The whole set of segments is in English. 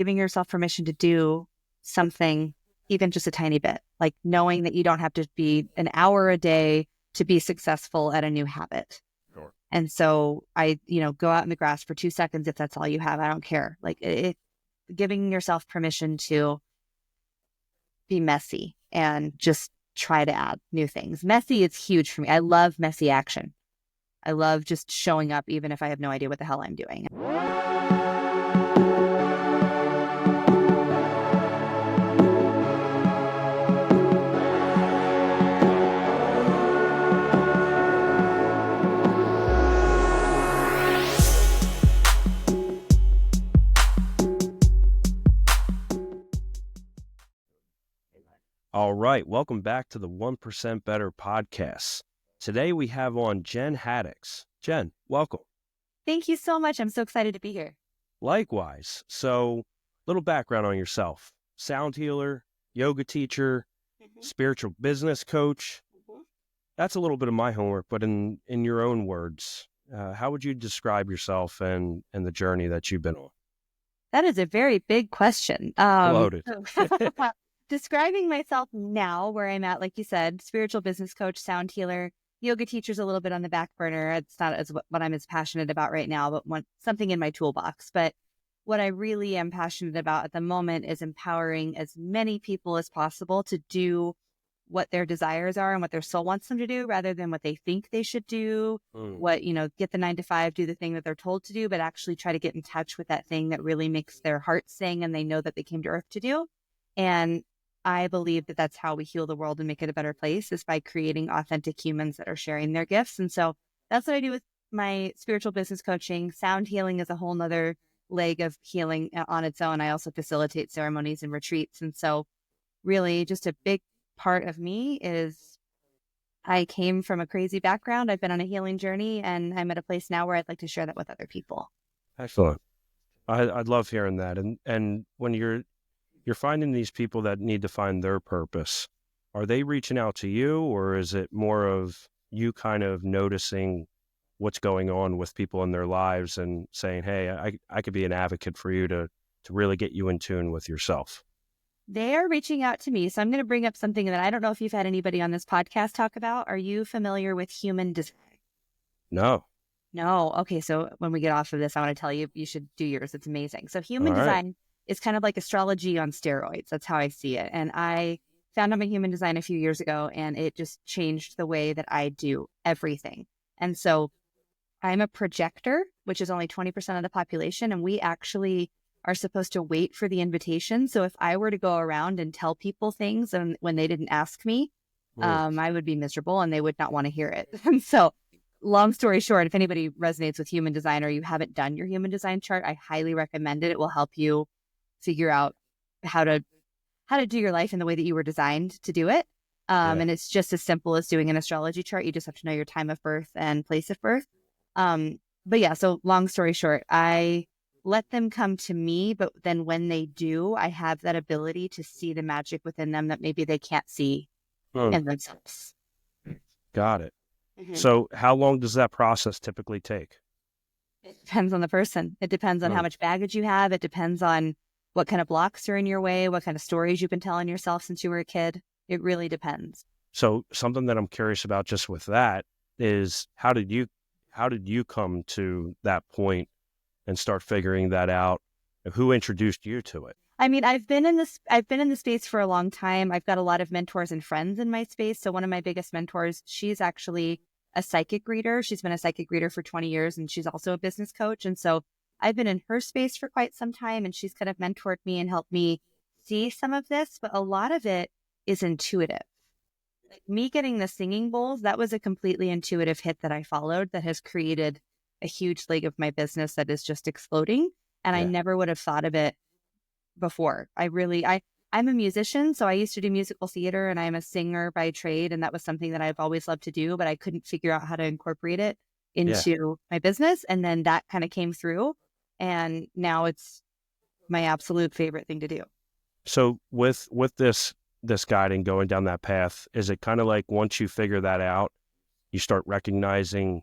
giving yourself permission to do something, even just a tiny bit, like knowing that you don't have to be an hour a day to be successful at a new habit. Sure. And so I, go out in the grass for 2 seconds if that's all you have. I don't care. Like giving yourself permission to be messy and just try to add new things. Messy is huge for me. I love messy action. I love just showing up even if I have no idea what the hell I'm doing. All right. Welcome back to the 1% Better podcast. Today we have on Jen Haddix. Jen, welcome. Thank you so much. I'm so excited to be here. Likewise. So, little background on yourself. Sound healer, yoga teacher, spiritual business coach. That's a little bit of my homework, but in your own words, how would you describe yourself and the journey that you've been on? That is a very big question. Loaded. Describing myself now, where I'm at, like you said, spiritual business coach, sound healer, yoga teacher's a little bit on the back burner. It's not as what I'm as passionate about right now, but something in my toolbox. But what I really am passionate about at the moment is empowering as many people as possible to do what their desires are and what their soul wants them to do, rather than what they think they should do. What, get the 9 to 5, do the thing that they're told to do, but actually try to get in touch with that thing that really makes their heart sing and they know that they came to earth to do. And I believe that that's how we heal the world and make it a better place, is by creating authentic humans that are sharing their gifts. And so that's what I do with my spiritual business coaching. Sound healing is a whole nother leg of healing on its own. I also facilitate ceremonies and retreats. And so really just a big part of me is I came from a crazy background. I've been on a healing journey, and I'm at a place now where I'd like to share that with other people. Excellent. I'd love hearing that. And when you're finding these people that need to find their purpose, are they reaching out to you, or is it more of you kind of noticing what's going on with people in their lives and saying, hey, I could be an advocate for you to really get you in tune with yourself? They are reaching out to me. So I'm going to bring up something that I don't know if you've had anybody on this podcast talk about. Are you familiar with human design? No. Okay. So when we get off of this, I want to tell you, you should do yours. It's amazing. So human design is kind of like astrology on steroids. That's how I see it. And I found out my human design a few years ago, and it just changed the way that I do everything. And so I'm a projector, which is only 20% of the population. And we actually are supposed to wait for the invitation. So if I were to go around and tell people things and when they didn't ask me, I would be miserable and they would not want to hear it. And so long story short, if anybody resonates with human design or you haven't done your human design chart, I highly recommend it. It will help you figure out how to do your life in the way that you were designed to do it. And it's just as simple as doing an astrology chart. You just have to know your time of birth and place of birth. But yeah, so long story short, I let them come to me, but then when they do, I have that ability to see the magic within them that maybe they can't see in themselves. Got it. So how long does that process typically take? It depends on the person. It depends on how much baggage you have. It depends on what kind of blocks are in your way, what kind of stories you've been telling yourself since you were a kid. It really depends. So something that I'm curious about just with that is how did you come to that point and start figuring that out? Who introduced you to it? I mean, I've been in the space for a long time. I've got a lot of mentors and friends in my space. So one of my biggest mentors, she's actually a psychic reader. She's been a psychic reader for 20 years, and she's also a business coach. And so I've been in her space for quite some time, and she's kind of mentored me and helped me see some of this, but a lot of it is intuitive. Like me getting the singing bowls, that was a completely intuitive hit that I followed that has created a huge leg of my business that is just exploding. And I never would have thought of it before. I'm a musician, so I used to do musical theater, and I'm a singer by trade. And that was something that I've always loved to do, but I couldn't figure out how to incorporate it into my business. And then that kind of came through. And now it's my absolute favorite thing to do. So with this guiding, going down that path, is it kind of like once you figure that out, you start recognizing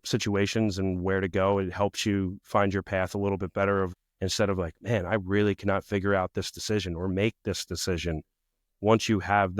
situations and where to go? It helps you find your path a little bit better of instead of like, man, I really cannot figure out this decision or make this decision. Once you have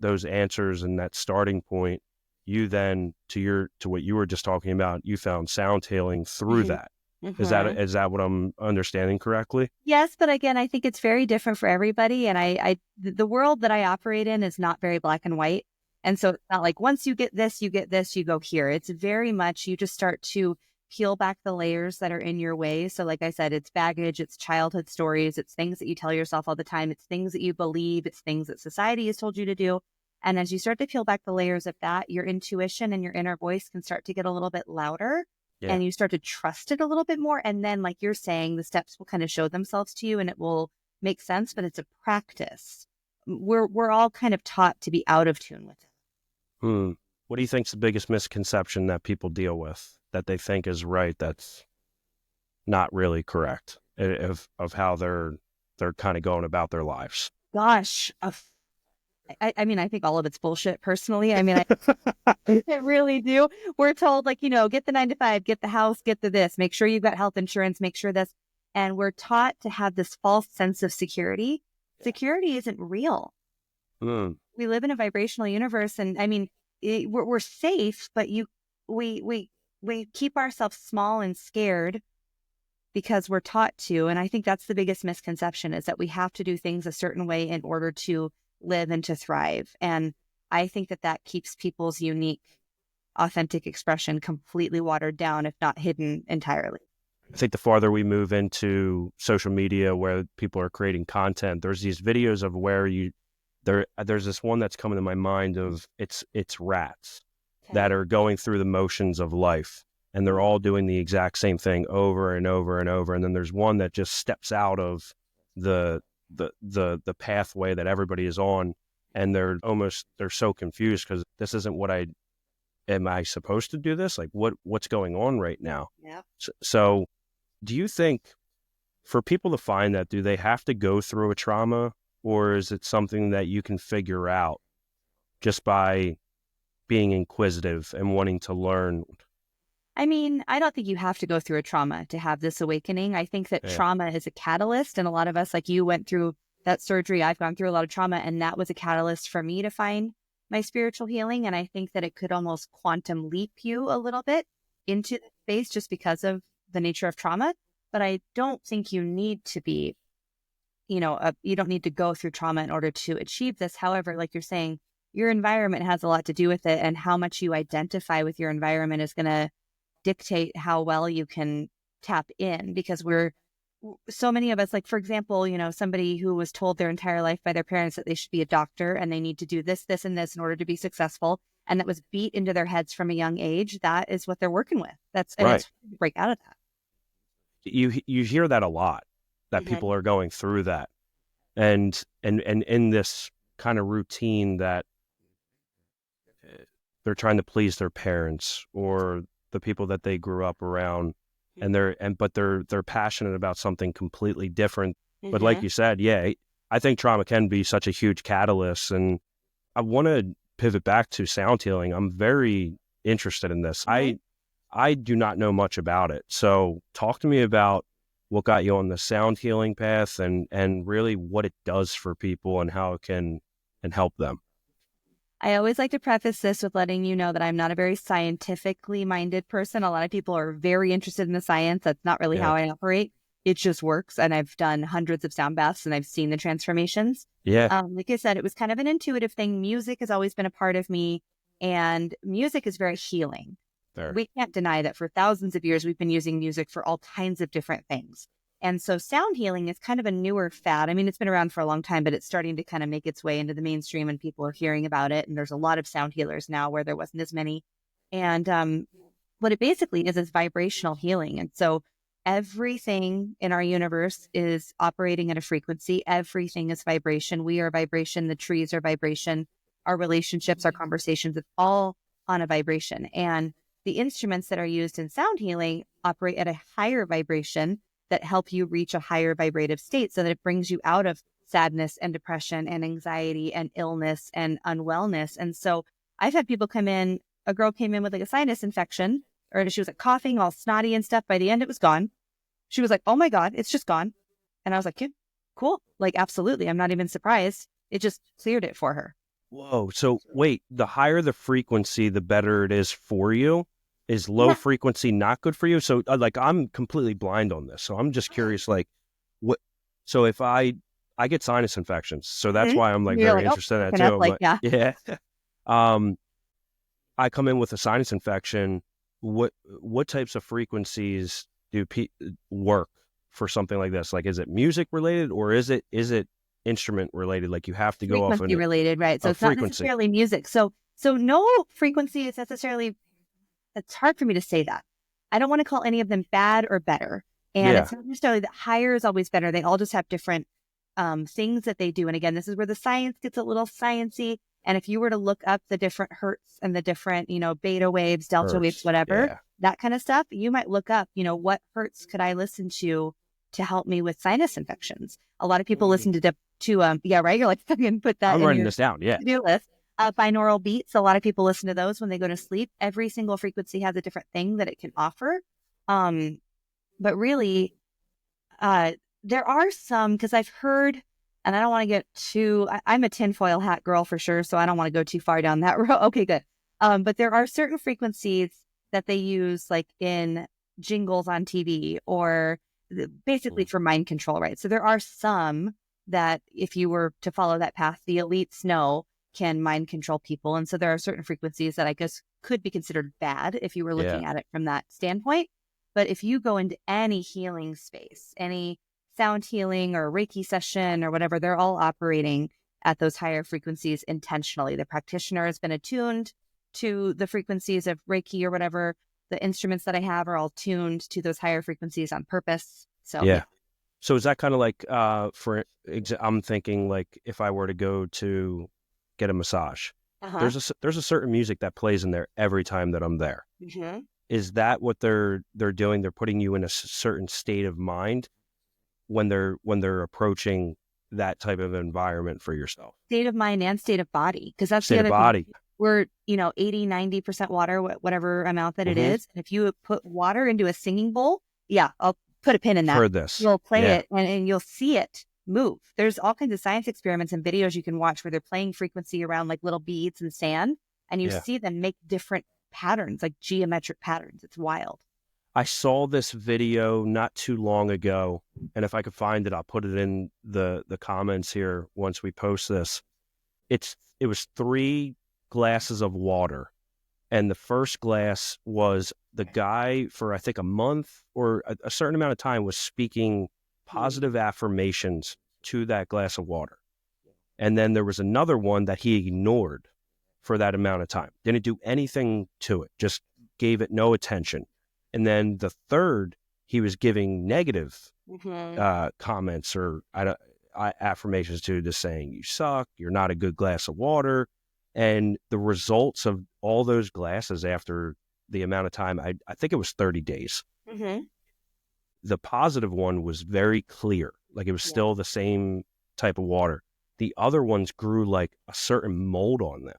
those answers and that starting point, you then, to what you were just talking about, you found sound healing through that. Is that what I'm understanding correctly? Yes, but again, I think it's very different for everybody. And the world that I operate in is not very black and white. And so it's not like once you get this, you go here. It's very much, you just start to peel back the layers that are in your way. So like I said, it's baggage, it's childhood stories, it's things that you tell yourself all the time, it's things that you believe, it's things that society has told you to do. And as you start to peel back the layers of that, your intuition and your inner voice can start to get a little bit louder. Yeah. And you start to trust it a little bit more. And then, like you're saying, the steps will kind of show themselves to you and it will make sense, but it's a practice. We're all kind of taught to be out of tune with it. What do you think is the biggest misconception that people deal with that they think is right that's not really correct of how they're kind of going about their lives? Gosh, I mean, I think all of it's bullshit personally. I mean, I really do. We're told like, get the 9 to 5, get the house, get the this, make sure you've got health insurance, make sure this. And we're taught to have this false sense of security. Security isn't real. We live in a vibrational universe. And I mean, we're safe, but we keep ourselves small and scared because we're taught to. And I think that's the biggest misconception, is that we have to do things a certain way in order to live and to thrive. And I think that keeps people's unique, authentic expression completely watered down, if not hidden entirely. I think the farther we move into social media where people are creating content, there's these videos of where there's this one that's coming to my mind of it's rats that are going through the motions of life, and they're all doing the exact same thing over and over and over. And then there's one that just steps out of the pathway that everybody is on, and they're so confused because this isn't what am I supposed to do this? Like what's going on right now? Yeah. So do you think for people to find that, do they have to go through a trauma, or is it something that you can figure out just by being inquisitive and wanting to learn? I mean, I don't think you have to go through a trauma to have this awakening. I think that trauma is a catalyst. And a lot of us, like you, went through that surgery. I've gone through a lot of trauma, and that was a catalyst for me to find my spiritual healing. And I think that it could almost quantum leap you a little bit into the space just because of the nature of trauma. But I don't think you need to be, you don't need to go through trauma in order to achieve this. However, like you're saying, your environment has a lot to do with it, and how much you identify with your environment is going to dictate how well you can tap in, because so many of us, like, for example, somebody who was told their entire life by their parents that they should be a doctor and they need to do this, this, and this in order to be successful. And that was beat into their heads from a young age. That is what they're working with. That's right. It's break out of that. You hear that a lot, that people are going through that. And in this kind of routine that they're trying to please their parents or the people that they grew up around, but they're passionate about something completely different. But like you said, I think trauma can be such a huge catalyst. And I want to pivot back to sound healing. I'm very interested in this. I do not know much about it. So talk to me about what got you on the sound healing path and really what it does for people and how it can help them. I always like to preface this with letting you know that I'm not a very scientifically minded person. A lot of people are very interested in the science. That's not really how I operate. It just works. And I've done hundreds of sound baths and I've seen the transformations. Yeah. Like I said, it was kind of an intuitive thing. Music has always been a part of me, and music is very healing. We can't deny that for thousands of years, we've been using music for all kinds of different things. And so sound healing is kind of a newer fad. I mean, it's been around for a long time, but it's starting to kind of make its way into the mainstream and people are hearing about it. And there's a lot of sound healers now where there wasn't as many. And what it basically is vibrational healing. And so everything in our universe is operating at a frequency. Everything is vibration. We are vibration. The trees are vibration. Our relationships, our conversations, it's all on a vibration. And the instruments that are used in sound healing operate at a higher vibration that help you reach a higher vibrative state so that it brings you out of sadness and depression and anxiety and illness and unwellness. And so I've had people come in, a girl came in with like a sinus infection, or she was like coughing all snotty and stuff. By the end, it was gone. She was like, oh my God, it's just gone. And I was like, yeah, cool. Like, absolutely. I'm not even surprised. It just cleared it for her. Whoa. So wait, the higher the frequency, the better it is for you. Is low Yeah. frequency not good for you? So like I'm completely blind on this. So I'm just curious, like what, so if I get sinus infections, so that's why I'm like You're very like, oh, interested in that looking too. up, I'm like, like, yeah. yeah. I come in with a sinus infection. What types of frequencies do work for something like this? Like, is it music related or is it instrument related? Like you have to go off Frequency related, right? So a it's not frequency. necessarily music. So no frequency is necessarily, it's hard for me to say that. I don't want to call any of them bad or better. And Yeah. it's not necessarily that higher is always better. They all just have different things that they do. And again, this is where the science gets a little sciencey. And if you were to look up the different hertz and the different, beta waves, delta waves, Hertz. whatever, Yeah. that kind of stuff, you might look up, what hertz could I listen to help me with sinus infections? A lot of people listen yeah, right. You're like, I can put that I'm in writing your this down. Yeah. to-do list. Binaural beats. A lot of people listen to those when they go to sleep. Every single frequency has a different thing that it can offer. But really, there are some, because I've heard, and I don't want to get too, I'm a tinfoil hat girl for sure, so I don't want to go too far down that road. Okay, good. But there are certain frequencies that they use like in jingles on TV or basically for mind control, right? So there are some that if you were to follow that path, the elites know can mind control people. And so there are certain frequencies that I guess could be considered bad if you were Yeah. looking at it from that standpoint. But if you go into any healing space, any sound healing or Reiki session or whatever, they're all operating at those higher frequencies intentionally. The practitioner has been attuned to the frequencies of Reiki or whatever. The instruments that I have are all tuned to those higher frequencies on purpose. So Yeah. So is that kind of like, I'm thinking like if I were to go to get a massage, there's a certain music that plays in there every time that I'm there. Mm-hmm. Is that what they're doing? They're putting you in a certain state of mind when they're approaching that type of environment for yourself. State of mind and state of body. Because that's State the of other body. thing. We're, 80, 90% water, whatever amount that it is. And if you put water into a singing bowl, yeah, I'll put a pin in I've that. heard this. You'll play Yeah. it and you'll see it move. There's all kinds of science experiments and videos you can watch where they're playing frequency around like little beads and sand, and you see them make different patterns, like geometric patterns. It's wild. I saw this video not too long ago, and if I could find it, I'll put it in the comments here once we post this. It was 3 glasses of water, and the first glass was the guy for I think a month or a certain amount of time was speaking positive affirmations to that glass of water. And then there was another one that he ignored for that amount of time. Didn't do anything to it, just gave it no attention. And then the third, he was giving negative comments or affirmations to, just saying, you suck, you're not a good glass of water. And the results of all those glasses after the amount of time, I think it was 30 days. The positive one was very clear. Like it was still the same type of water. The other ones grew like a certain mold on them.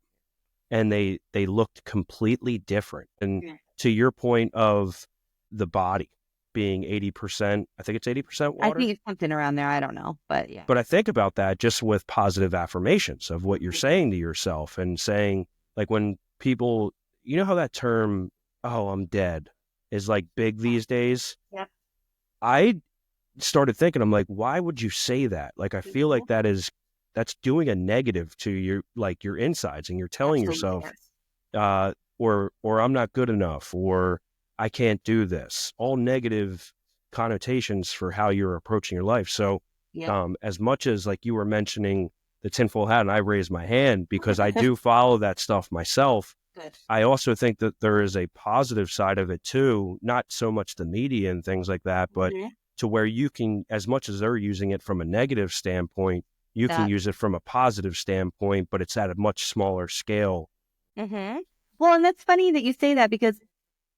And they looked completely different. And to your point of the body being 80%, I think it's 80% water. I think it's something around there. I don't know, but yeah. But I think about that just with positive affirmations of what you're saying to yourself and saying, like when people, you know how that term, oh, I'm dead, is like big these days? Yeah. I started thinking, I'm like, why would you say that? Like, I feel like that's doing a negative to your, like your insides, and you're telling yourself, or I'm not good enough, or I can't do this, all negative connotations for how you're approaching your life. So as much as like you were mentioning the tinfoil hat, and I raised my hand because I do follow that stuff myself. I also think that there is a positive side of it too, not so much the media and things like that, but to where you can, as much as they're using it from a negative standpoint, you can use it from a positive standpoint, but it's at a much smaller scale. Well, and that's funny that you say that because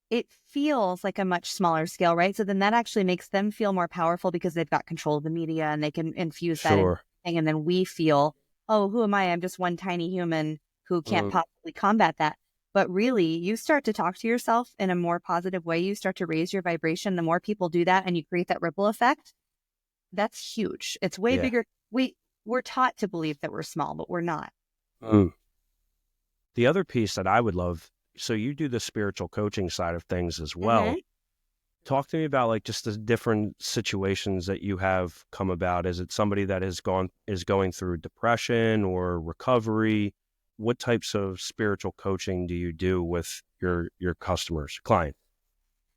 it feels like a much smaller scale, right? So then that actually makes them feel more powerful because they've got control of the media and they can infuse that in. And then we feel, oh, who am I? I'm just one tiny human who can't possibly combat that. But really, you start to talk to yourself in a more positive way. You start to raise your vibration. The more people do that and you create that ripple effect, that's huge. It's way Yeah. bigger. We're taught to believe that we're small, but we're not. Mm. The other piece that I would love, so you do the spiritual coaching side of things as well. Mm-hmm. Talk to me about like just the different situations that you have come about. Is it somebody that is going through depression or recovery? What types of spiritual coaching do you do with your customers, clients?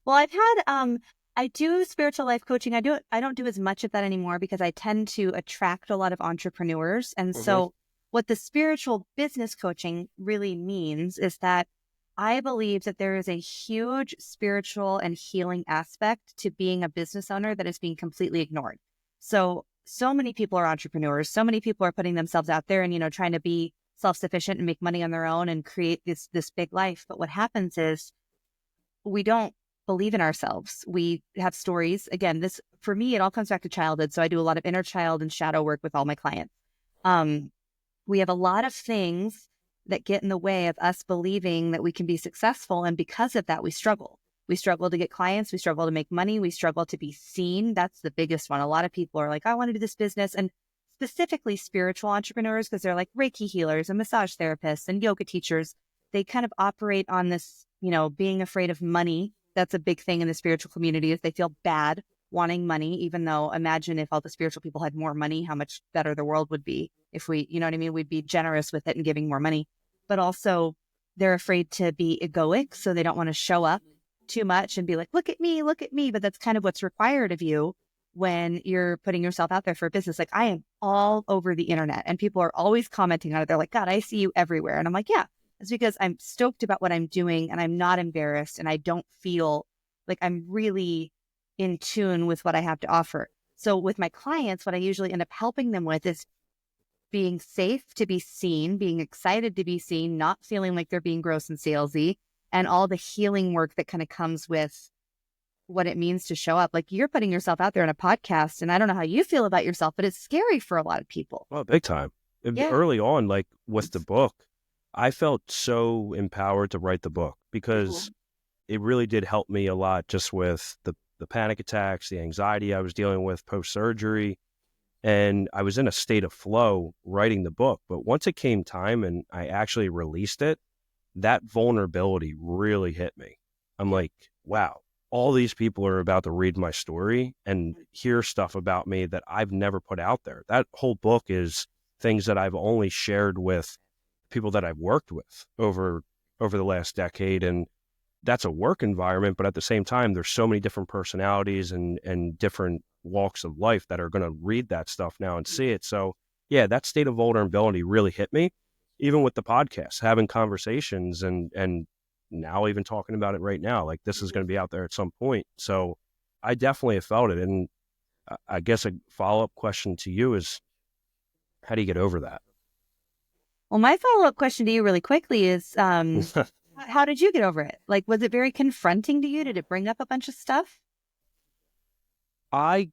Well, I've had I do spiritual life coaching. I don't do as much of that anymore because I tend to attract a lot of entrepreneurs. And Mm-hmm. so what the spiritual business coaching really means is that I believe that there is a huge spiritual and healing aspect to being a business owner that is being completely ignored. So many people are entrepreneurs. So many people are putting themselves out there and, trying to be self-sufficient and make money on their own and create this big life. But what happens is we don't believe in ourselves. We have stories. Again, this, for me, it all comes back to childhood. So I do a lot of inner child and shadow work with all my clients. We have a lot of things that get in the way of us believing that we can be successful. And because of that, we struggle. We struggle to get clients. We struggle to make money. We struggle to be seen. That's the biggest one. A lot of people are like, I want to do this business. And specifically spiritual entrepreneurs, because they're like Reiki healers and massage therapists and yoga teachers. They kind of operate on this, being afraid of money. That's a big thing in the spiritual community, is they feel bad wanting money, even though imagine if all the spiritual people had more money, how much better the world would be if we, you know what I mean? We'd be generous with it and giving more money. But also they're afraid to be egoic. So they don't want to show up too much and be like, look at me, look at me. But that's kind of what's required of you when you're putting yourself out there for a business. Like I am all over the internet and people are always commenting on it. They're like, God, I see you everywhere. And I'm like, yeah, it's because I'm stoked about what I'm doing and I'm not embarrassed and I don't feel like I'm really in tune with what I have to offer. So with my clients, what I usually end up helping them with is being safe to be seen, being excited to be seen, not feeling like they're being gross and salesy, and all the healing work that kind of comes with what it means to show up. Like you're putting yourself out there in a podcast, and I don't know how you feel about yourself, but it's scary for a lot of people. Well, big time. Yeah. Early on, like with the book, I felt so empowered to write the book because it really did help me a lot just with the panic attacks, the anxiety I was dealing with post-surgery. And I was in a state of flow writing the book. But once it came time and I actually released it, that vulnerability really hit me. I'm like, wow, all these people are about to read my story and hear stuff about me that I've never put out there. That whole book is things that I've only shared with people that I've worked with over the last decade. And that's a work environment, but at the same time, there's so many different personalities and different walks of life that are going to read that stuff now and see it. So yeah, that state of vulnerability really hit me, even with the podcast, having conversations and now even talking about it right now, like this is going to be out there at some point. So I definitely have felt it. And I guess a follow-up question to you is, how do you get over that? Well, my follow-up question to you really quickly is, how did you get over it? Like, was it very confronting to you? Did it bring up a bunch of stuff? I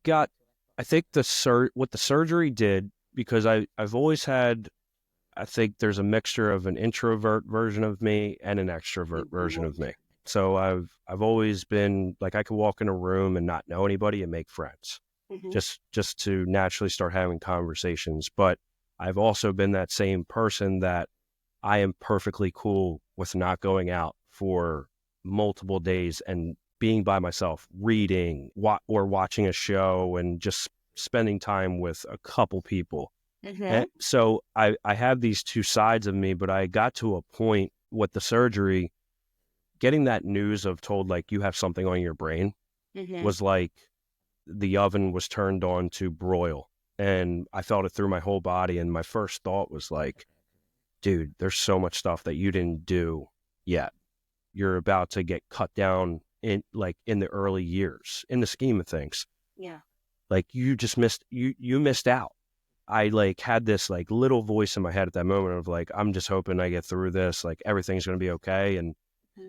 think what the surgery did, because I've always had, I think there's a mixture of an introvert version of me and an extrovert version of me. So I've always been like, I could walk in a room and not know anybody and make friends, just to naturally start having conversations. But I've also been that same person that I am perfectly cool with not going out for multiple days and being by myself, reading or watching a show and just spending time with a couple people. And so I have these two sides of me, but I got to a point with the surgery, getting that news of told like you have something on your brain was like the oven was turned on to broil. And I felt it through my whole body. And my first thought was like, dude, there's so much stuff that you didn't do yet. You're about to get cut down in the early years in the scheme of things. Yeah. Like you just you missed out. I like had this like little voice in my head at that moment of like, I'm just hoping I get through this. Like everything's going to be okay. And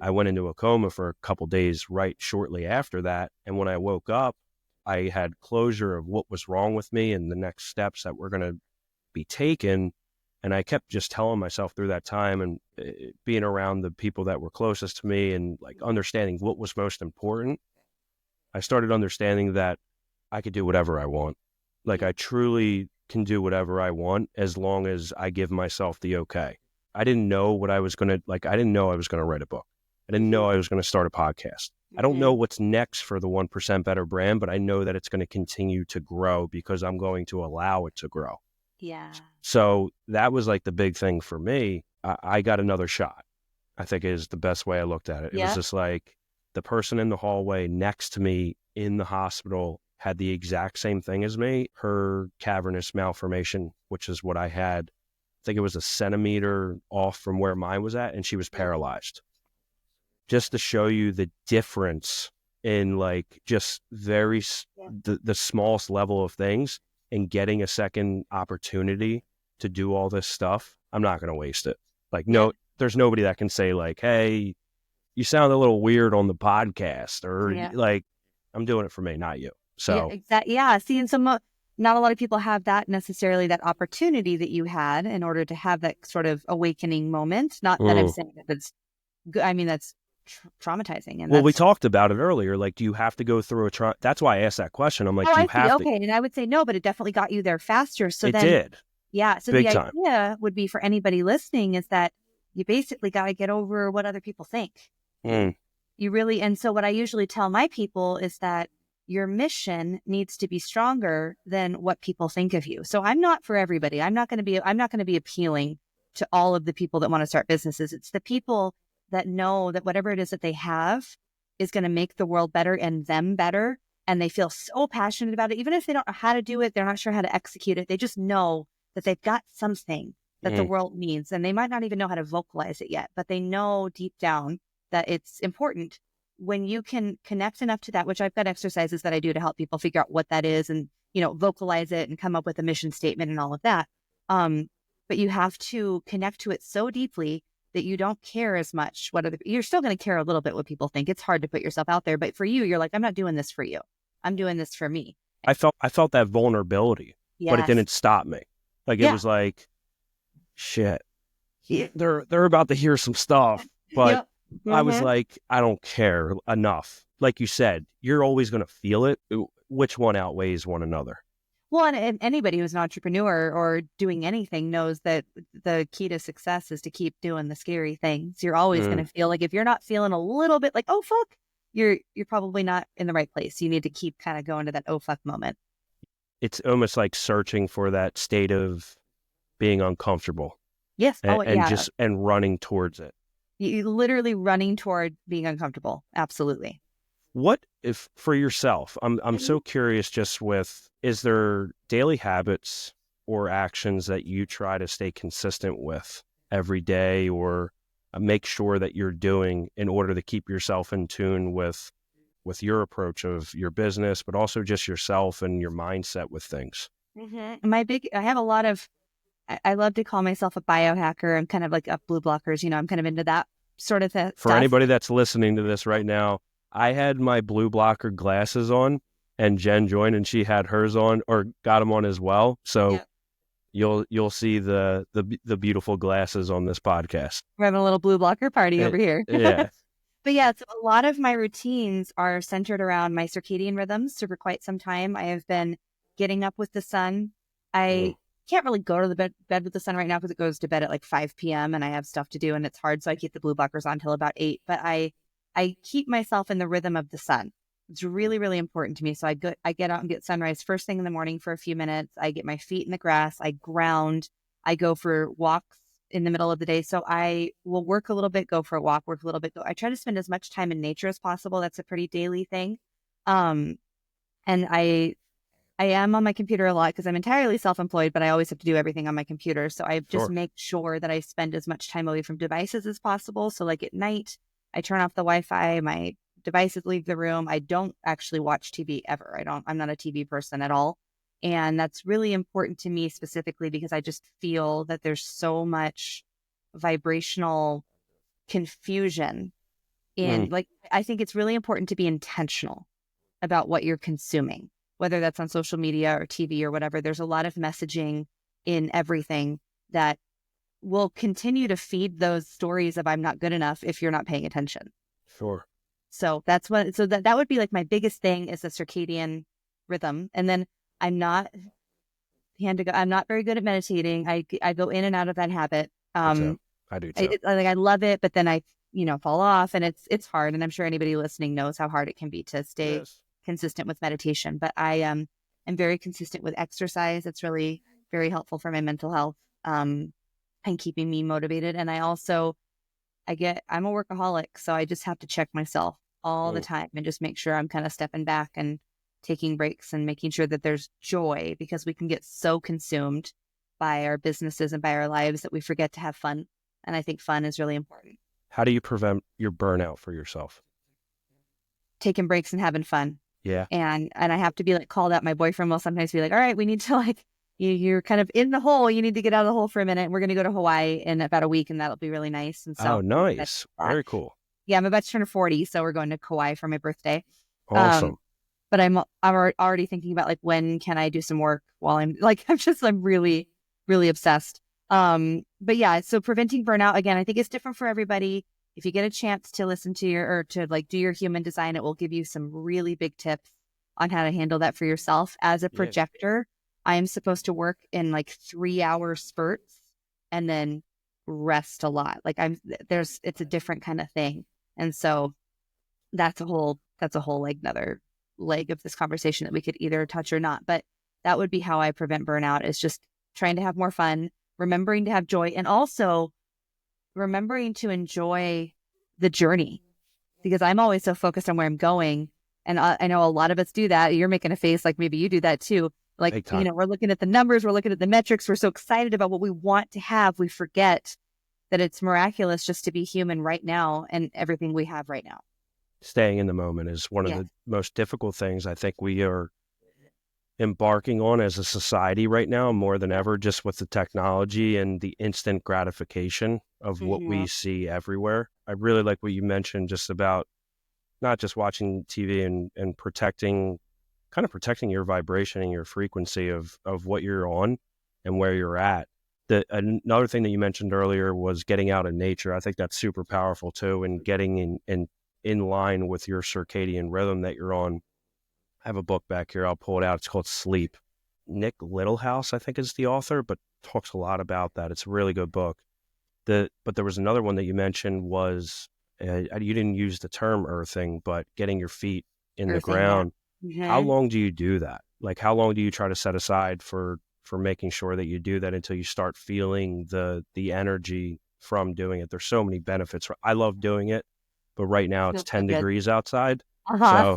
I went into a coma for a couple days right shortly after that. And when I woke up, I had closure of what was wrong with me and the next steps that were going to be taken. And I kept just telling myself through that time and being around the people that were closest to me and like understanding what was most important, I started understanding that I could do whatever I want. Like I truly can do whatever I want as long as I give myself the okay. I didn't know what I was going to, like, I didn't know I was going to write a book. I didn't know I was going to start a podcast. I don't know what's next for the 1% Better brand, but I know that it's going to continue to grow because I'm going to allow it to grow. Yeah. So that was like the big thing for me. I got another shot, I think is the best way I looked at it. It was just like the person in the hallway next to me in the hospital had the exact same thing as me, her cavernous malformation, which is what I had. I think it was a centimeter off from where mine was at, and she was paralyzed. Just to show you the difference in like just the smallest level of things and getting a second opportunity to do all this stuff, I'm not going to waste it. Like, no, there's nobody that can say like, hey, you sound a little weird on the podcast, or like, I'm doing it for me, not you. So yeah, exactly. Yeah. See, and not a lot of people have that necessarily, that opportunity that you had in order to have that sort of awakening moment. Not that I'm saying that that's good. I mean, that's traumatizing. And we talked about it earlier. Like, do you have to go through that's why I asked that question. I'm like, do you have to? Okay. And I would say no, but it definitely got you there faster. So it did. Yeah. So Big the time. idea would be for anybody listening is that you basically got to get over what other people think. You really, and so what I usually tell my people is that your mission needs to be stronger than what people think of you. So I'm not for everybody. I'm not going to be appealing to all of the people that want to start businesses. It's the people that know that whatever it is that they have is going to make the world better and them better. And they feel so passionate about it. Even if they don't know how to do it, they're not sure how to execute it. They just know that they've got something that the world needs. And they might not even know how to vocalize it yet, but they know deep down that it's important. When you can connect enough to that, which I've got exercises that I do to help people figure out what that is and, vocalize it and come up with a mission statement and all of that. But you have to connect to it so deeply that you don't care as much you're still going to care a little bit what people think. It's hard to put yourself out there, but for you, you're like, I'm not doing this for you. I'm doing this for me. I felt that vulnerability, but it didn't stop me. Like, it was like, shit, they're about to hear some stuff, but I was like, I don't care enough. Like you said, you're always going to feel it. Which one outweighs one another? Well, and anybody who's an entrepreneur or doing anything knows that the key to success is to keep doing the scary things. You're always going to feel like, if you're not feeling a little bit like, oh, fuck, you're probably not in the right place. You need to keep kind of going to that oh, fuck moment. It's almost like searching for that state of being uncomfortable. Yes. And running towards it. You literally running toward being uncomfortable. Absolutely. What if for yourself, I'm so curious just is there daily habits or actions that you try to stay consistent with every day or make sure that you're doing in order to keep yourself in tune with your approach of your business, but also just yourself and your mindset with things? I have a lot of, I love to call myself a biohacker. I'm kind of like up blue blockers. I'm kind of into that sort of stuff. For anybody that's listening to this right now, I had my blue blocker glasses on and Jen joined and she had hers on or got them on as well. So you'll see the beautiful glasses on this podcast. We're having a little blue blocker party over here. Yeah. But yeah, so a lot of my routines are centered around my circadian rhythms. So for quite some time, I have been getting up with the sun. I can't really go to the bed with the sun right now because it goes to bed at like 5 p.m. and I have stuff to do and it's hard. So I keep the blue blockers on until about 8. But I keep myself in the rhythm of the sun. It's really, really important to me. So I get out and get sunrise first thing in the morning for a few minutes. I get my feet in the grass. I ground. I go for walks in the middle of the day. So I will work a little bit, go for a walk, work a little bit. I try to spend as much time in nature as possible. That's a pretty daily thing. And I am on my computer a lot because I'm entirely self-employed, but I always have to do everything on my computer. So I just make sure that I spend as much time away from devices as possible. So like at night, I turn off the Wi-Fi, my devices leave the room. I don't actually watch TV ever. I'm not a TV person at all. And that's really important to me specifically because I just feel that there's so much vibrational confusion in I think it's really important to be intentional about what you're consuming, whether that's on social media or TV or whatever. There's a lot of messaging in everything that will continue to feed those stories of I'm not good enough if you're not paying attention. Sure. So that would be like my biggest thing is the circadian rhythm. And then I'm not I'm not very good at meditating. I go in and out of that habit. I do too. I love it, but then I, fall off, and it's hard. And I'm sure anybody listening knows how hard it can be to stay consistent with meditation. But I am very consistent with exercise. It's really very helpful for my mental health and keeping me motivated. And I'm a workaholic, so I just have to check myself all the time and just make sure I'm kind of stepping back and taking breaks and making sure that there's joy, because we can get so consumed by our businesses and by our lives that we forget to have fun. And I think fun is really important. How do you prevent your burnout for yourself? Taking breaks and having fun. Yeah. And I have to be like called out. My boyfriend will sometimes be like, all right, we need to like, you're kind of in the hole. You need to get out of the hole for a minute. We're going to go to Hawaii in about a week, and that'll be really nice. And so, oh, nice. Very cool. Yeah. I'm about to turn 40. So we're going to Kauai for my birthday. Awesome. But I'm already thinking about like, when can I do some work while I'm like, I'm really, really obsessed. But yeah, so preventing burnout, again, I think it's different for everybody. If you get a chance to listen to do your human design, it will give you some really big tips on how to handle that for yourself. As a projector, I am supposed to work in like 3-hour spurts and then rest a lot. Like it's a different kind of thing. And so that's a whole like another leg of this conversation that we could either touch or not. But that would be how I prevent burnout, is just trying to have more fun, remembering to have joy, and also remembering to enjoy the journey, because I'm always so focused on where I'm going. And I know a lot of us do that. You're making a face like maybe you do that too. Like, we're looking at the numbers, we're looking at the metrics. We're so excited about what we want to have. We forget that it's miraculous just to be human right now and everything we have right now. Staying in the moment is one of the most difficult things I think we are embarking on as a society right now, more than ever, just with the technology and the instant gratification of what we see everywhere. I really like what you mentioned just about not just watching TV and protecting your vibration and your frequency of what you're on and where you're at. Another thing that you mentioned earlier was getting out in nature. I think that's super powerful too, and getting in line with your circadian rhythm that you're on. I have a book back here. I'll pull it out. It's called Sleep. Nick Littlehouse, I think, is the author, but talks a lot about that. It's a really good book. But there was another one that you mentioned was, you didn't use the term earthing, but getting your feet in the ground. Yeah. How long do you do that? Like, how long do you try to set aside for making sure that you do that until you start feeling the energy from doing it? There's so many benefits. I love doing it, but right now it's 10 degrees outside. So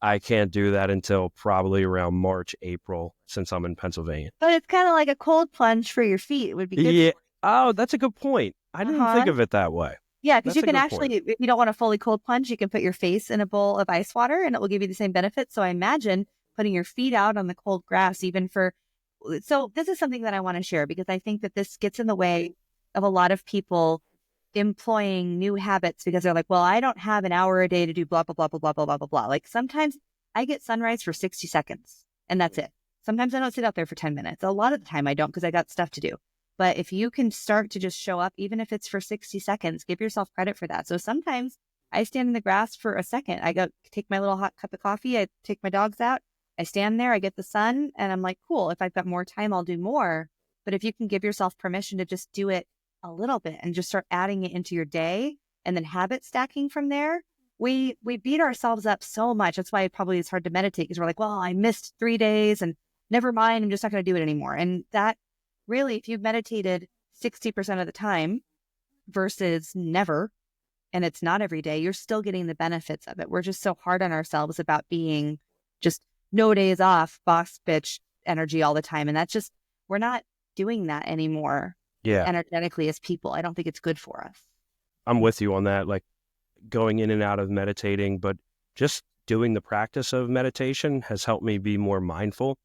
I can't do that until probably around March, April, since I'm in Pennsylvania. But it's kind of like a cold plunge for your feet. It would be good. Yeah. Oh, that's a good point. I didn't think of it that way. Yeah, because you can actually, if you don't want a fully cold plunge, you can put your face in a bowl of ice water and it will give you the same benefits. So I imagine putting your feet out on the cold grass, so this is something that I want to share, because I think that this gets in the way of a lot of people employing new habits, because they're like, well, I don't have an hour a day to do blah, blah, blah, blah, blah, blah, blah, blah, blah. Like, sometimes I get sunrise for 60 seconds and that's it. Sometimes I don't sit out there for 10 minutes. A lot of the time I don't, because I got stuff to do. But if you can start to just show up, even if it's for 60 seconds, give yourself credit for that. So sometimes I stand in the grass for a second. I go take my little hot cup of coffee. I take my dogs out. I stand there. I get the sun and I'm like, cool. If I've got more time, I'll do more. But if you can give yourself permission to just do it a little bit and just start adding it into your day and then habit stacking from there, we beat ourselves up so much. That's why it probably is hard to meditate, because we're like, well, I missed 3 days and never mind. I'm just not going to do it anymore. And that really, if you've meditated 60% of the time versus never, and it's not every day, you're still getting the benefits of it. We're just so hard on ourselves about being just no days off, boss bitch energy all the time. And that's just, we're not doing that anymore. Yeah. Energetically as people. I don't think it's good for us. I'm with you on that, like going in and out of meditating, but just doing the practice of meditation has helped me be more mindful,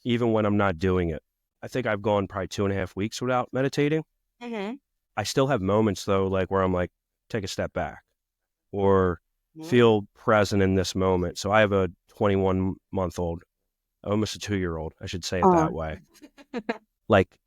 even when I'm not doing it. I think I've gone probably 2.5 weeks without meditating. Mm-hmm. I still have moments though, like where I'm like, take a step back or feel present in this moment. So I have a 21-month-old, almost a 2-year-old, I should say it that way. Like,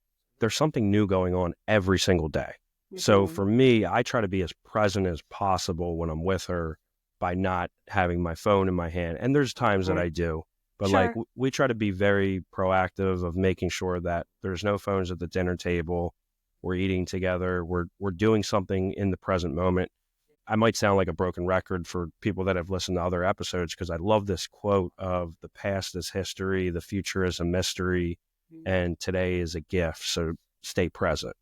there's something new going on every single day. So for me, I try to be as present as possible when I'm with her by not having my phone in my hand. And there's times that I do, but like Sure. we try to be very proactive of making sure that there's no phones at the dinner table. We're eating together. We're doing something in the present moment. I might sound like a broken record for people that have listened to other episodes because I love this quote of the past is history, the future is a mystery, and today is a gift. So stay present.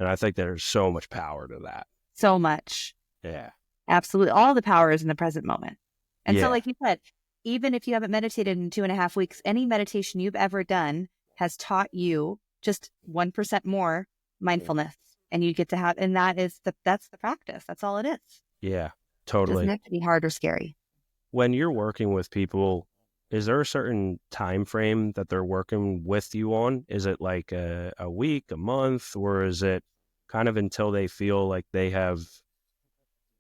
And I think there's so much power to that. So much. Yeah. Absolutely. All the power is in the present moment. And so, Yeah. like you said, even if you haven't meditated in 2.5 weeks, any meditation you've ever done has taught you just 1% more mindfulness. And you get to have, and that's the practice. That's all it is. Yeah, It doesn't totally. have to be hard or scary. When you're working with people, is there a certain time frame that they're working with you on? Is it like a week, a month, or is it kind of until they feel like they have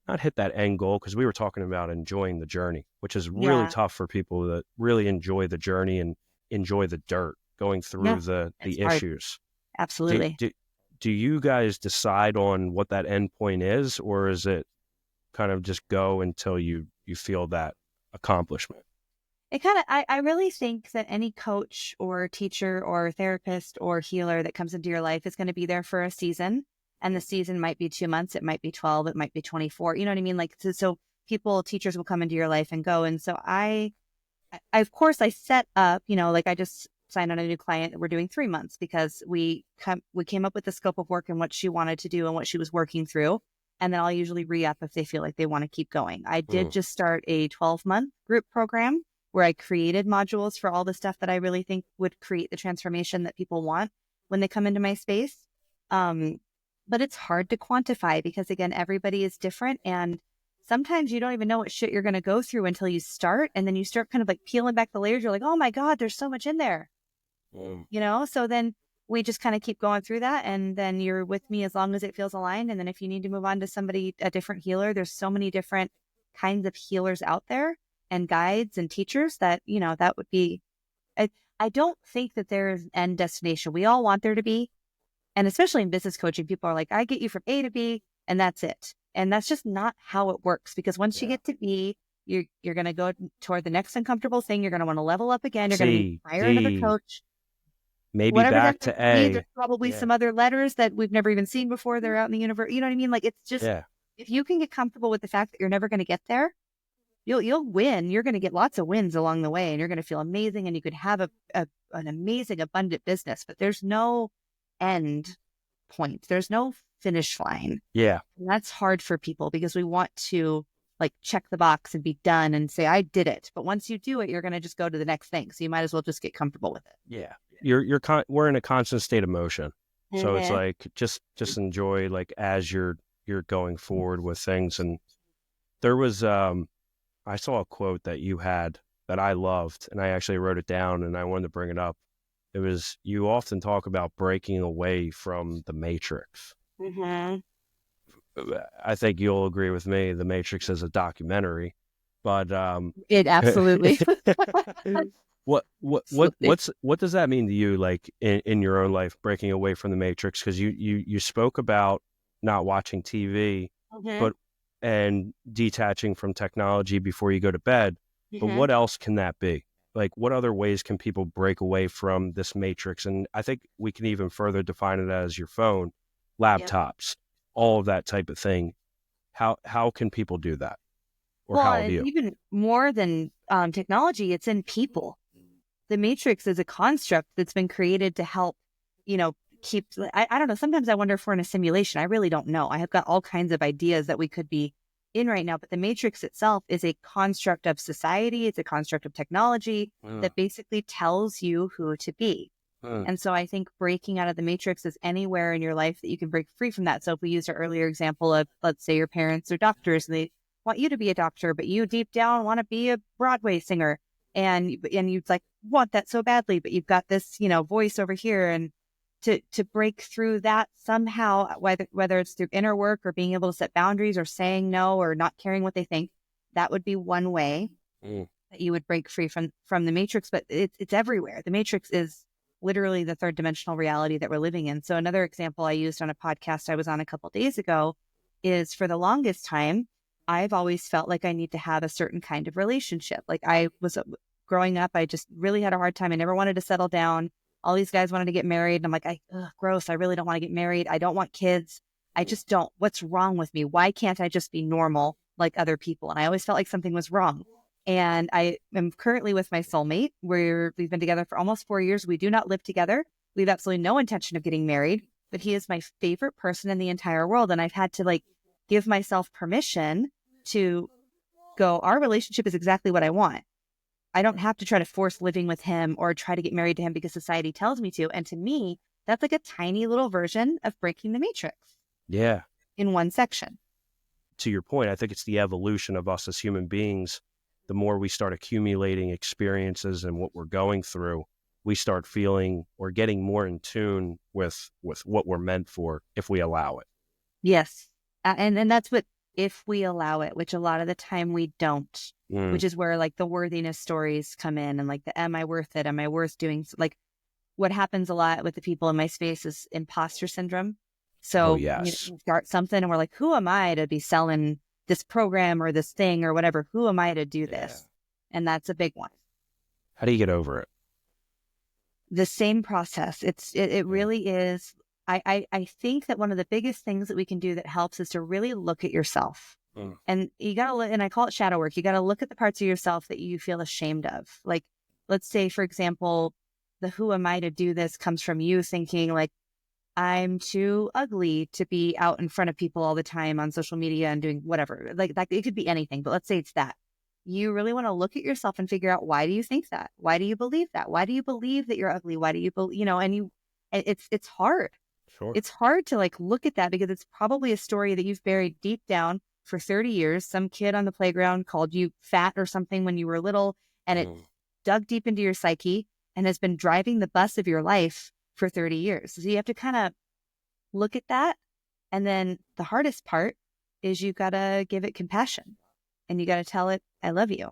not hit that end goal? Because we were talking about enjoying the journey, which is really Yeah. tough for people that really enjoy the journey and enjoy the dirt going through Yeah. the It's hard. issues. Do, Absolutely. do, do you guys decide on what that end point is, or is it kind of just go until you feel that accomplishment? It kind of, I really think that any coach or teacher or therapist or healer that comes into your life is going to be there for a season. And the season might be 2 months, it might be 12, it might be 24. You know what I mean? Like, so teachers will come into your life and go. And so of course, I set up, like I just signed on a new client. We're doing 3 months because we came up with the scope of work and what she wanted to do and what she was working through. And then I'll usually re-up if they feel like they want to keep going. I did just start a 12-month group program where I created modules for all the stuff that I really think would create the transformation that people want when they come into my space. But it's hard to quantify because, again, everybody is different. And sometimes you don't even know what shit you're going to go through until you start. And then you start kind of like peeling back the layers. You're like, oh my God, there's so much in there. So then we just kind of keep going through that. And then you're with me as long as it feels aligned. And then if you need to move on to a different healer, there's so many different kinds of healers out there and guides and teachers that, that would be, I don't think that there is an end destination. We all want there to be. And especially in business coaching, people are like, I get you from A to B and that's it. And that's just not how it works, because once you get to B, you're going to go toward the next uncomfortable thing. You're going to want to level up again. You're going to need to hire another coach. Maybe Whatever back that to might be, A. there's probably some other letters that we've never even seen before. They're out in the universe. You know what I mean? Like, it's just, if you can get comfortable with the fact that you're never going to get there, you'll win. You're going to get lots of wins along the way, and you're going to feel amazing, and you could have an amazing, abundant business. But there's no end point. There's no finish line. Yeah. And that's hard for people because we want to like check the box and be done and say, I did it. But once you do it, you're going to just go to the next thing. So you might as well just get comfortable with it. Yeah. We're in a constant state of motion. So it's like, just enjoy, like, as you're going forward with things. And there was, I saw a quote that you had that I loved, and I actually wrote it down and I wanted to bring it up. It was, you often talk about breaking away from the matrix. I think you'll agree with me. The Matrix is a documentary, but it absolutely. what does that mean to you? Like in your own life, breaking away from the Matrix? Because you spoke about not watching TV, and detaching from technology before you go to bed. But what else can that be? Like, what other ways can people break away from this matrix? And I think we can even further define it as your phone, laptops, all of that type of thing. How can people do that? Or how have you? Even more than technology, it's in people. The matrix is a construct that's been created to help, keep, I don't know. Sometimes I wonder if we're in a simulation. I really don't know. I have got all kinds of ideas that we could be in right now, but the matrix itself is a construct of society. It's a construct of technology that basically tells you who to be. And so I think breaking out of the matrix is anywhere in your life that you can break free from that. So if we used our earlier example of, let's say your parents are doctors and they want you to be a doctor, but you deep down want to be a Broadway singer, and you like want that so badly, but you've got this, voice over here, and to break through that somehow, whether it's through inner work or being able to set boundaries or saying no or not caring what they think, that would be one way that you would break free from the matrix. But it's everywhere. The matrix is literally the third dimensional reality that we're living in. So another example I used on a podcast I was on a couple of days ago is, for the longest time, I've always felt like I need to have a certain kind of relationship. Like I was growing up, I just really had a hard time. I never wanted to settle down. All these guys wanted to get married. And I'm like, gross. I really don't want to get married. I don't want kids. I just don't. What's wrong with me? Why can't I just be normal like other people? And I always felt like something was wrong. And I am currently with my soulmate. We've been together for almost 4 years. We do not live together. We have absolutely no intention of getting married, but he is my favorite person in the entire world. And I've had to like give myself permission to go, our relationship is exactly what I want. I don't have to try to force living with him or try to get married to him because society tells me to. And to me, that's like a tiny little version of breaking the matrix. Yeah. In one section. To your point, I think it's the evolution of us as human beings. The more we start accumulating experiences and what we're going through, we start feeling or getting more in tune with what we're meant for if we allow it. Yes. And that's what, if we allow it, which a lot of the time we don't, which is where like the worthiness stories come in, and like the, am I worth it? Am I worth doing? Like what happens a lot with the people in my space is imposter syndrome. So you start something and we're like, who am I to be selling this program or this thing or whatever? Who am I to do this? And that's a big one. How do you get over it? The same process. It really is. I think that one of the biggest things that we can do that helps is to really look at yourself. And you got to look, and I call it shadow work. You got to look at the parts of yourself that you feel ashamed of. Like, let's say, for example, the who am I to do this comes from you thinking like, I'm too ugly to be out in front of people all the time on social media and doing whatever. Like that, it could be anything, but let's say it's that. You really want to look at yourself and figure out, why do you think that? Why do you believe that? Why do you believe that you're ugly? Why do you believe, and it's hard. Sure. It's hard to like look at that because it's probably a story that you've buried deep down for 30 years. Some kid on the playground called you fat or something when you were little, and it dug deep into your psyche and has been driving the bus of your life for 30 years. So you have to kind of look at that. And then the hardest part is you got to give it compassion and you got to tell it, I love you.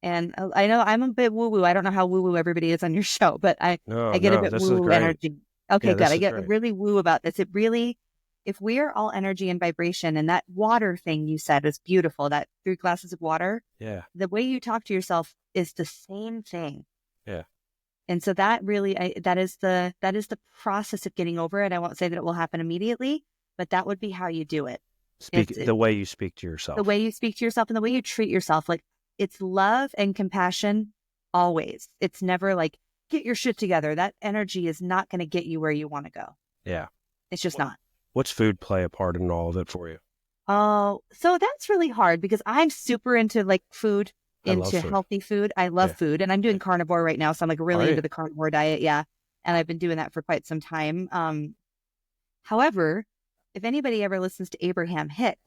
And I know I'm a bit woo-woo. I don't know how woo-woo everybody is on your show, but I get a bit woo-woo energy. Okay, good. I get really woo about this. It really, if we are all energy and vibration, and that water thing you said was beautiful, that 3 glasses of water. Yeah. The way you talk to yourself is the same thing. Yeah. And so that really, that is the process of getting over it. I won't say that it will happen immediately, but that would be how you do it. The way you speak to yourself. The way you speak to yourself and the way you treat yourself. Like, it's love and compassion always. It's never like, get your shit together. That energy is not going to get you where you want to go. Yeah. It's just not. What's food play a part in all of it for you? Oh, so that's really hard because I'm super into like food. Into healthy food. I love food, and I'm doing carnivore right now. So I'm like really into the carnivore diet. Yeah. And I've been doing that for quite some time. However, if anybody ever listens to Abraham Hicks,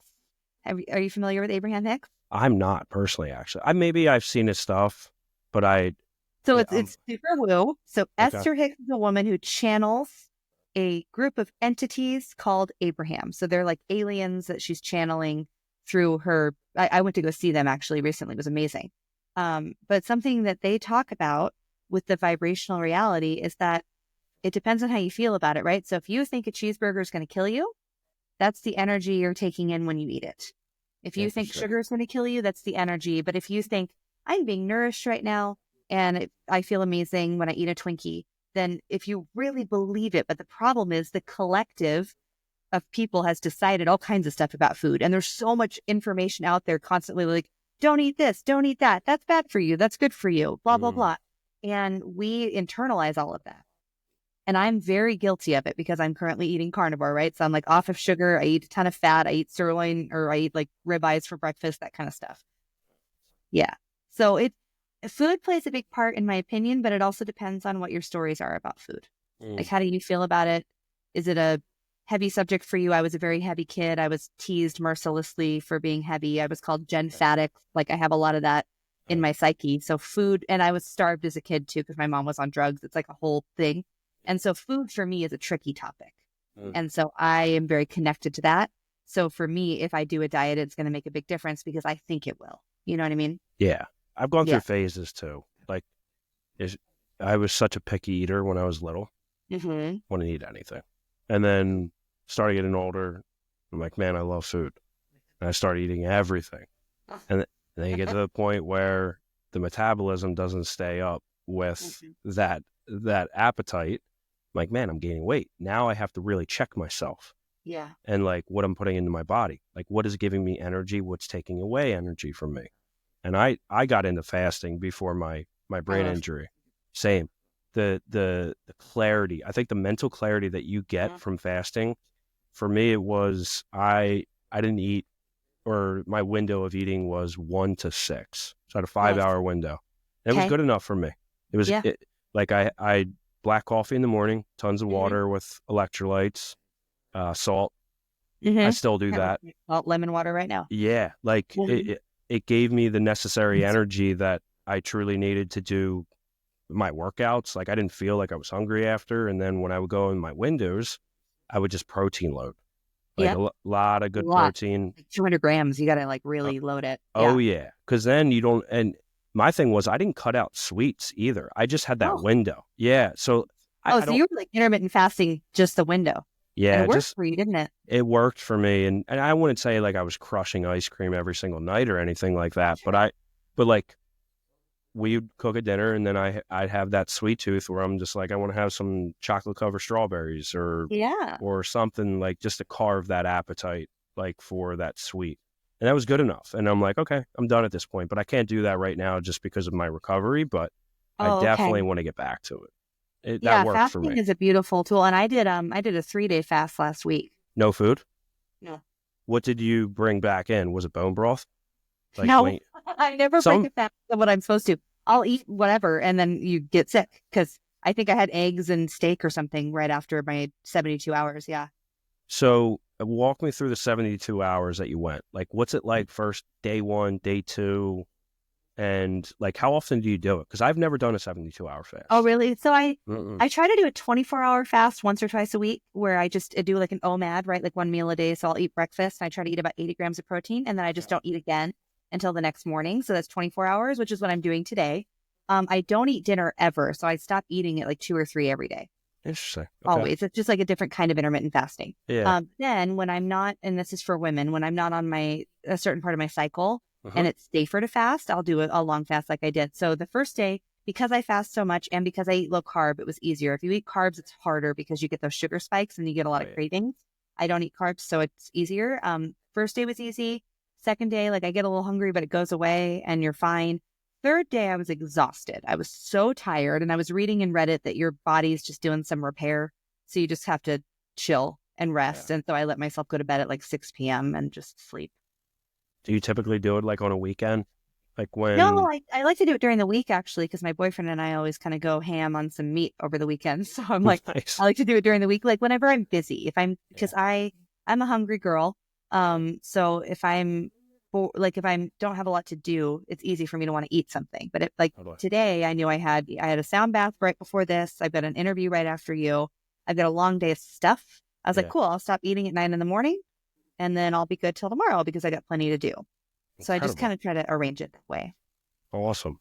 are you familiar with Abraham Hicks? I'm not personally, actually. I've seen his stuff, but it's super woo. So Esther Hicks is a woman who channels a group of entities called Abraham. So they're like aliens that she's channeling through her. I went to go see them actually recently. It was amazing. But something that they talk about with the vibrational reality is that it depends on how you feel about it, right? So if you think a cheeseburger is going to kill you, that's the energy you're taking in when you eat it. If you think sugar is going to kill you, that's the energy. But if you think, I'm being nourished right now and I feel amazing when I eat a Twinkie, then if you really believe it, but the problem is the collective of people has decided all kinds of stuff about food. And there's so much information out there constantly like, don't eat this, don't eat that. That's bad for you. That's good for you, blah, blah, blah. And we internalize all of that. And I'm very guilty of it because I'm currently eating carnivore, right? So I'm like off of sugar. I eat a ton of fat. I eat sirloin, or I eat like ribeyes for breakfast, that kind of stuff. Yeah. So food plays a big part in my opinion, but it also depends on what your stories are about food. Like, how do you feel about it? Is it a heavy subject for you? I was a very heavy kid. I was teased mercilessly for being heavy. I was called Jen Haddix. Like, I have a lot of that in my psyche. So food, and I was starved as a kid too because my mom was on drugs. It's like a whole thing. And so food for me is a tricky topic. And so I am very connected to that. So for me, if I do a diet, it's going to make a big difference because I think it will. You know what I mean? Yeah. I've gone through phases too. Like, I was such a picky eater when I was little. Mm-hmm. Wouldn't eat anything. And then started getting older. I'm like, man, I love food. And I started eating everything. And then you get to the point where the metabolism doesn't stay up with that appetite. I'm like, man, I'm gaining weight. Now I have to really check myself. Yeah. And like what I'm putting into my body. Like what is giving me energy? What's taking away energy from me? And I got into fasting before my brain injury. Same. The clarity, I think the mental clarity that you get from fasting, for me, it was, I didn't eat, or my window of eating was 1 to 6. So I had a 5-hour window. And it was good enough for me. It was like I black coffee in the morning, tons of water with electrolytes, salt. I still do that. Lemon water right now. Yeah. Like it gave me the necessary energy that I truly needed to do my workouts. Like I didn't feel like I was hungry after. And then when I would go in my windows, I would just protein load. Like a lot of good protein. Like 200 grams. You got to like really load it. Oh yeah. Cause then you don't, and my thing was I didn't cut out sweets either. I just had that window. Yeah. So so you were like intermittent fasting, just the window. Yeah. And it worked for you, didn't it? It worked for me. And I wouldn't say like I was crushing ice cream every single night or anything like that. But like, we'd cook a dinner and then I'd have that sweet tooth where I'm just like, I want to have some chocolate covered strawberries or something, like just to carve that appetite, like for that sweet. And that was good enough. And I'm like, okay, I'm done at this point, but I can't do that right now just because of my recovery, but I definitely want to get back to it. That worked for me. Fasting is a beautiful tool. And I did a 3-day fast last week. No food? No. What did you bring back in? Was it bone broth? Like no, I never break a fast than what I'm supposed to. I'll eat whatever, and then you get sick because I think I had eggs and steak or something right after my 72 hours. Yeah. So walk me through the 72 hours that you went. Like, what's it like first day 1, day 2, and like how often do you do it? Because I've never done a 72-hour fast. Oh, really? So I try to do a 24-hour fast once or twice a week, where I do like an OMAD, right? Like 1 meal a day. So I'll eat breakfast. And I try to eat about 80 grams of protein, and then I just don't eat again until the next morning. So that's 24 hours, which is what I'm doing today. I don't eat dinner ever. So I stop eating at like 2 or 3 every day. Interesting. Okay. Always. It's just like a different kind of intermittent fasting. Yeah. Then when I'm not, and this is for women, when I'm not on a certain part of my cycle and it's safer to fast, I'll do a long fast like I did. So the first day, because I fast so much and because I eat low carb, it was easier. If you eat carbs, it's harder because you get those sugar spikes and you get a lot of cravings. I don't eat carbs, so it's easier. First day was easy. Second day, like I get a little hungry, but it goes away and you're fine. Third day, I was exhausted. I was so tired. And I was reading in Reddit that your body's just doing some repair. So you just have to chill and rest. Yeah. And so I let myself go to bed at like 6 p.m. and just sleep. Do you typically do it like on a weekend? Like when? No, I like to do it during the week actually, because my boyfriend and I always kind of go ham on some meat over the weekend. So I'm like, nice. I like to do it during the week, like whenever I'm busy. Because I'm a hungry girl. So if if I don't have a lot to do, it's easy for me to want to eat something. But today, I knew I had a sound bath right before this. I've got an interview right after you. I've got a long day of stuff. I was like, cool, I'll stop eating at 9 a.m. and then I'll be good till tomorrow because I got plenty to do. So I just kind of try to arrange it that way. Awesome.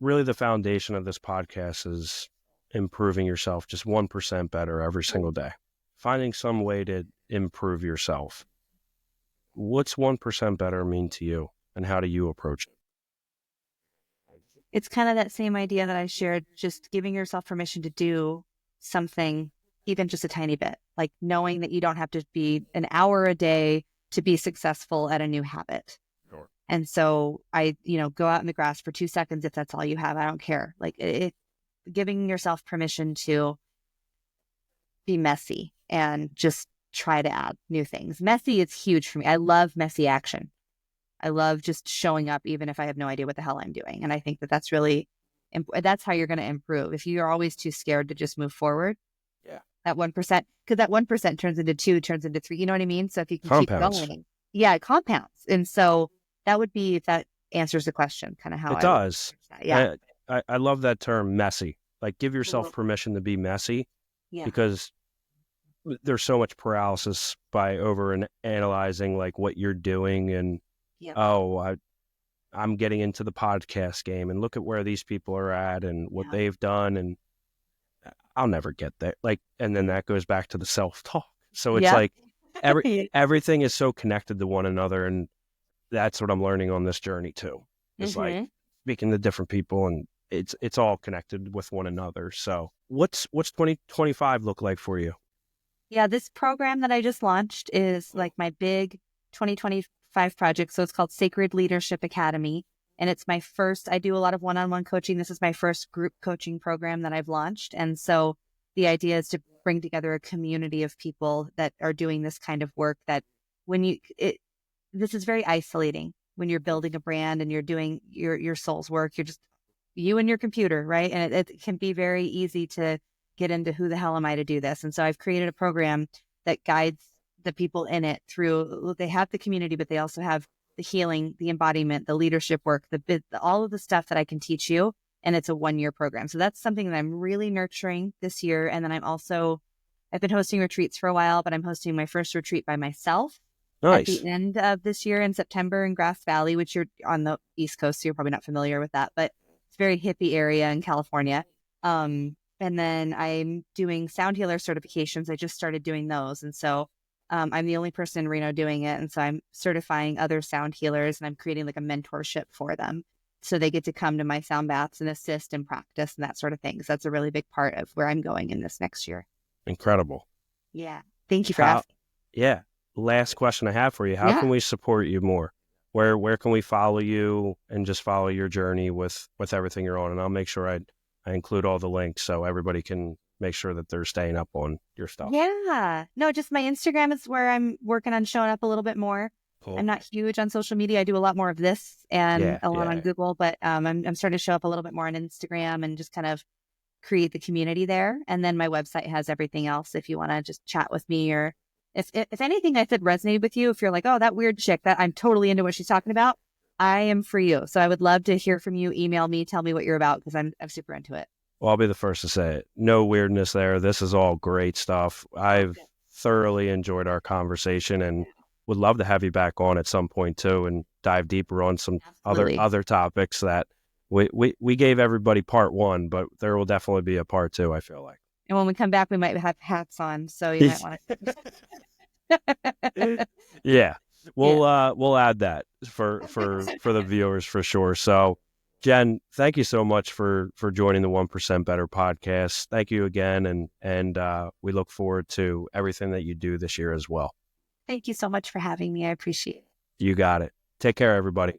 Really, the foundation of this podcast is improving yourself just 1% better every single day. Finding some way to improve yourself. What's 1% better mean to you, and how do you approach it? It's kind of that same idea that I shared, just giving yourself permission to do something, even just a tiny bit, like knowing that you don't have to be an hour a day to be successful at a new habit. Sure. And so I, go out in the grass for 2 seconds if that's all you have. I don't care. Like giving yourself permission to be messy and just try to add new things. Messy is huge for me. I love messy action. I love just showing up even if I have no idea what the hell I'm doing. And I think that that's really, that's how you're going to improve. If you're always too scared to just move forward, that 1%, because that 1% turns into 2, turns into 3, you know what I mean? So if you can keep going, it compounds. And so that would be, if that answers the question, kind of how it does. Yeah. I love that term, messy. Like give yourself permission to be messy because there's so much paralysis by over and analyzing like what you're doing and I'm getting into the podcast game and look at where these people are at and what they've done. And I'll never get there. Like, and then that goes back to the self-talk. So it's like everything is so connected to one another. And that's what I'm learning on this journey too. It's like speaking to different people, and it's all connected with one another. So what's 2025 look like for you? Yeah, this program that I just launched is like my big 2025 project. So it's called Sacred Leadership Academy. And it's my first, I do a lot of one-on-one coaching. This is my first group coaching program that I've launched. And so the idea is to bring together a community of people that are doing this kind of work, that this is very isolating when you're building a brand and you're doing your soul's work. You're just you and your computer, right? And it can be very easy to get into who the hell am I to do this? And so I've created a program that guides the people in it through, they have the community, but they also have the healing, the embodiment, the leadership work, all of the stuff that I can teach you. And it's a 1-year program. So that's something that I'm really nurturing this year. And then I've been hosting retreats for a while, but I'm hosting my first retreat by myself at the end of this year in September in Grass Valley, which you're on the East Coast, so you're probably not familiar with that, but it's a very hippie area in California. And then I'm doing sound healer certifications. I just started doing those. And so I'm the only person in Reno doing it. And so I'm certifying other sound healers, and I'm creating like a mentorship for them. So they get to come to my sound baths and assist and practice and that sort of thing. So that's a really big part of where I'm going in this next year. Incredible. Yeah. Thank you for asking. Yeah. Last question I have for you. How can we support you more? Where can we follow you and just follow your journey with everything you're on? And I'll make sure I include all the links so everybody can make sure that they're staying up on your stuff. Yeah. No, just my Instagram is where I'm working on showing up a little bit more. Cool. I'm not huge on social media. I do a lot more of this and a lot on Google, but I'm starting to show up a little bit more on Instagram and just kind of create the community there. And then my website has everything else if you want to just chat with me, or if anything I said resonated with you, if you're like, oh, that weird chick, that I'm totally into what she's talking about, I am for you. So I would love to hear from you. Email me, tell me what you're about, because I'm super into it. Well, I'll be the first to say it. No weirdness there. This is all great stuff. I've thoroughly enjoyed our conversation and would love to have you back on at some point too, and dive deeper on some other topics that we gave everybody part 1, but there will definitely be a part 2, I feel like. And when we come back, we might have hats on, so you might want to. Yeah, we'll add that for the viewers for sure. So, Jen, thank you so much for joining the 1% Better podcast. Thank you again, and we look forward to everything that you do this year as well. Thank you so much for having me. I appreciate it. You got it. Take care, everybody.